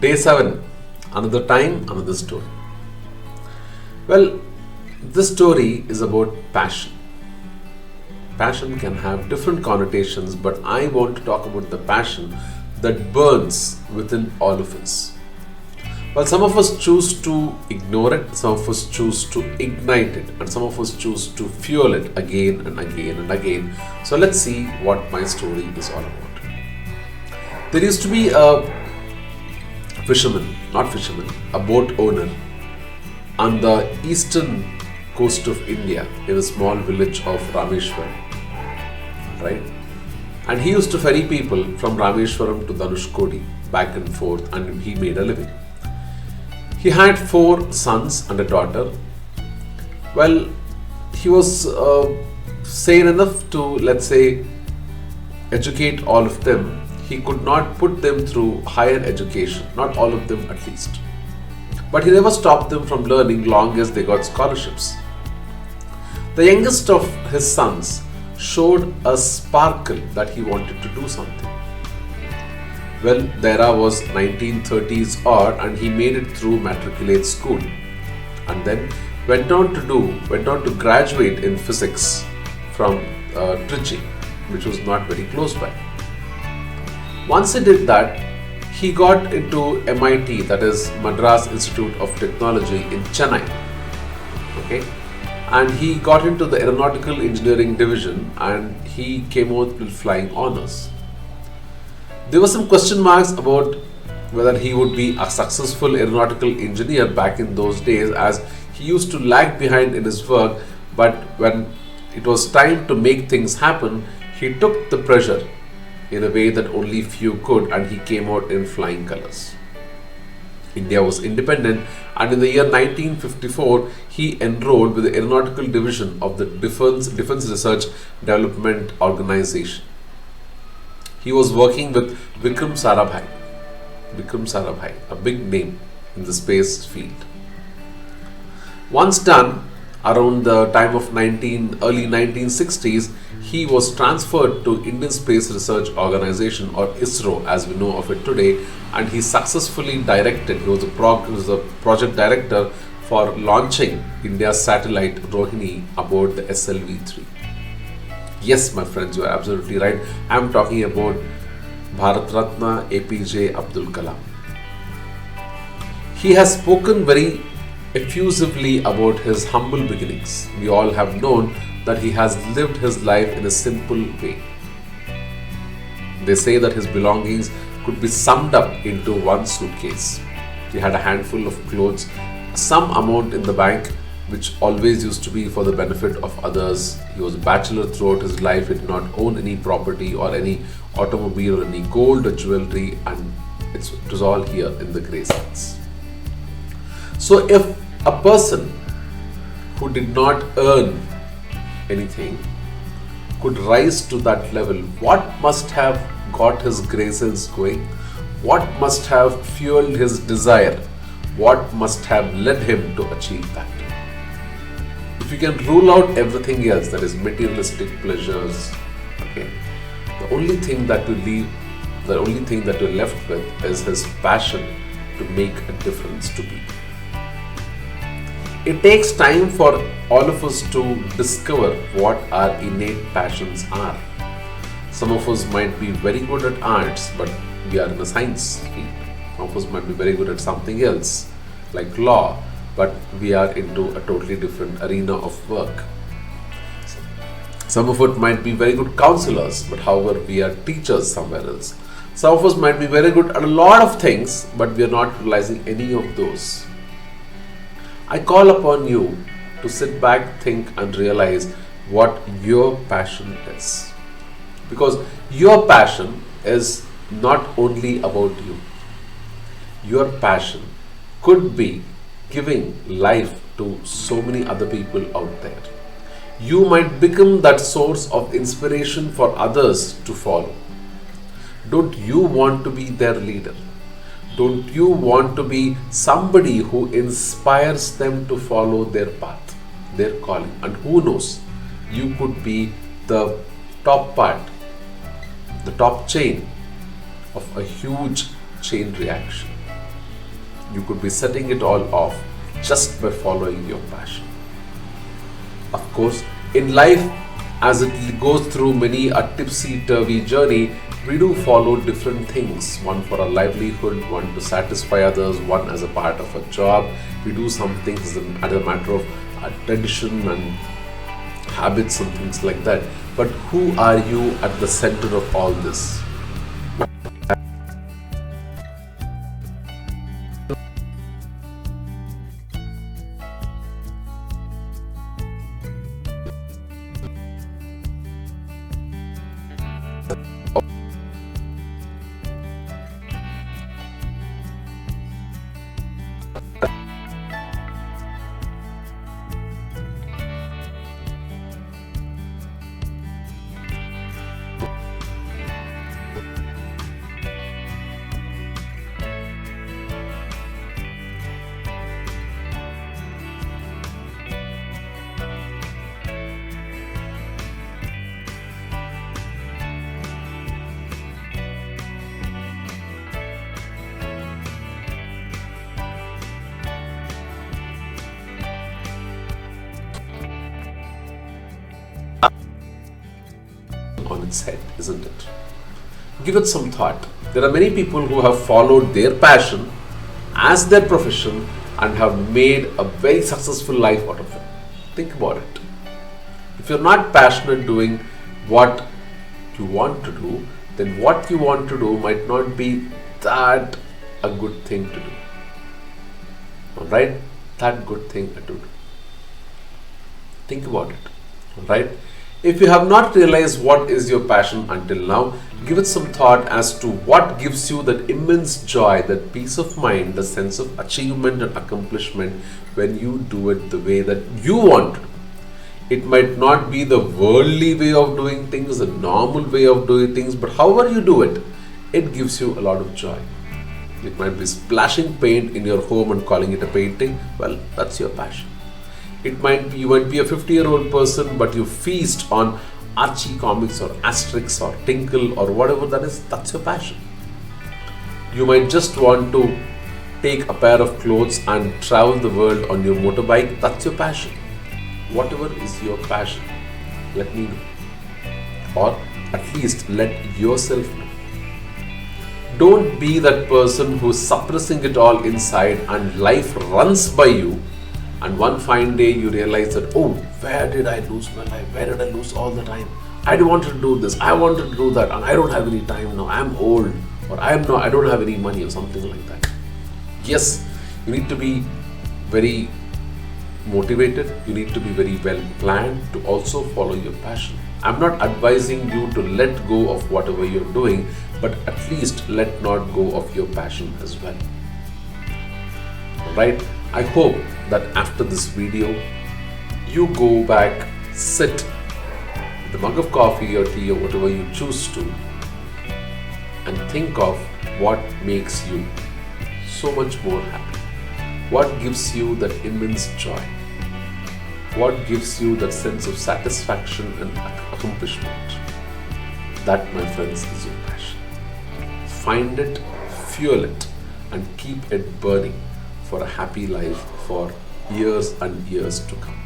Day 7. Another time, another story. Well, this story is about passion. Passion can have different connotations, but I want to talk about the passion that burns within all of us. Well, some of us choose to ignore it, some of us choose to ignite it, and some of us choose to fuel it again and again and again. So let's see what my story is all about. There used to be a boat owner on the eastern coast of India in a small village of Rameshwaram, right? And he used to ferry people from Rameshwaram to Dhanushkodi back and forth, and he made a living. He had 4 sons and a daughter. Well, he was sane enough to, let's say, educate all of them. He could not put them through higher education, not all of them at least. But he never stopped them from learning long as they got scholarships. The youngest of his sons showed a sparkle that he wanted to do something. Well, the era was 1930s odd, and he made it through matriculate school and then went on to graduate in physics from Trichy, which was not very close by. Once he did that, he got into MIT, that is Madras Institute of Technology in Chennai. Okay, and he got into the aeronautical engineering division, and he came out with flying honors. There were some question marks about whether he would be a successful aeronautical engineer back in those days, as he used to lag behind in his work, but when it was time to make things happen, he took the pressure in a way that only few could, and he came out in flying colors. India was independent, and in the year 1954, he enrolled with the Aeronautical Division of the Defense Research Development Organization. He was working with Vikram Sarabhai, a big name in the space field. Once done, around the time of early 1960s, he was transferred to Indian Space Research Organization, or ISRO as we know of it today, and he successfully directed, he was a project director for launching India's satellite Rohini aboard the SLV-3. Yes, my friends, you are absolutely right. I am talking about Bharat Ratna APJ Abdul Kalam. He has spoken very effusively about his humble beginnings. We all have known that he has lived his life in a simple way. They say that his belongings could be summed up into one suitcase. He had a handful of clothes, some amount in the bank, which always used to be for the benefit of others. He was a bachelor throughout his life. He did not own any property or any automobile or any gold or jewelry, and it was all here in the grey cells. So if a person who did not earn anything could rise to that level, what must have got his grey cells going? What must have fueled his desire? What must have led him to achieve that? If you can rule out everything else, that is materialistic pleasures, okay, the only thing that you're left with is his passion to make a difference to people. It takes time for all of us to discover what our innate passions are. Some of us might be very good at arts, but we are in a science field. Some of us might be very good at something else, like law, but we are into a totally different arena of work. Some of us might be very good counselors, but however, we are teachers somewhere else. Some of us might be very good at a lot of things, but we are not realizing any of those. I call upon you to sit back, think, and realize what your passion is. Because your passion is not only about you. Your passion could be giving life to so many other people out there. You might become that source of inspiration for others to follow. Don't you want to be their leader? Don't you want to be somebody who inspires them to follow their path, their calling? And who knows, you could be the top part, the top chain of a huge chain reaction. you could be setting it all off just by following your passion. Of course, in life, as it goes through many a tipsy-turvy journey, we do follow different things. One for a livelihood, one to satisfy others, one as a part of a job. We do some things as a matter of tradition and habits and things like that. But who are you at the center of all this? On its head, isn't it? Give it some thought. There are many people who have followed their passion as their profession and have made a very successful life out of it. Think about it. If you're not passionate doing what you want to do, then what you want to do might not be that a good thing to do. Alright? That good thing to do. Think about it. Alright? If you have not realized what is your passion until now, give it some thought as to what gives you that immense joy, that peace of mind, the sense of achievement and accomplishment when you do it the way that you want to. It might not be the worldly way of doing things, the normal way of doing things, but however you do it, it gives you a lot of joy. It might be splashing paint in your home and calling it a painting. Well, that's your passion. You might be a 50-year-old person, but you feast on Archie comics or Asterix or Tinkle or whatever that is. That's your passion. You might just want to take a pair of clothes and travel the world on your motorbike. That's your passion. Whatever is your passion, let me know, or at least let yourself know. Don't be that person who's suppressing it all inside and life runs by you. And one fine day you realize that, oh, where did I lose my life? Where did I lose all the time? I wanted to do this, I wanted to do that, and I don't have any time now. I'm old, or I don't have any money, or something like that. Yes, you need to be very motivated. You need to be very well planned to also follow your passion. I'm not advising you to let go of whatever you're doing, but at least let not go of your passion as well. Alright? I hope that after this video, you go back, sit with a mug of coffee or tea or whatever you choose to, and think of what makes you so much more happy. What gives you that immense joy? What gives you that sense of satisfaction and accomplishment? That, my friends, is your passion. Find it, fuel it, and keep it burning for a happy life for years and years to come.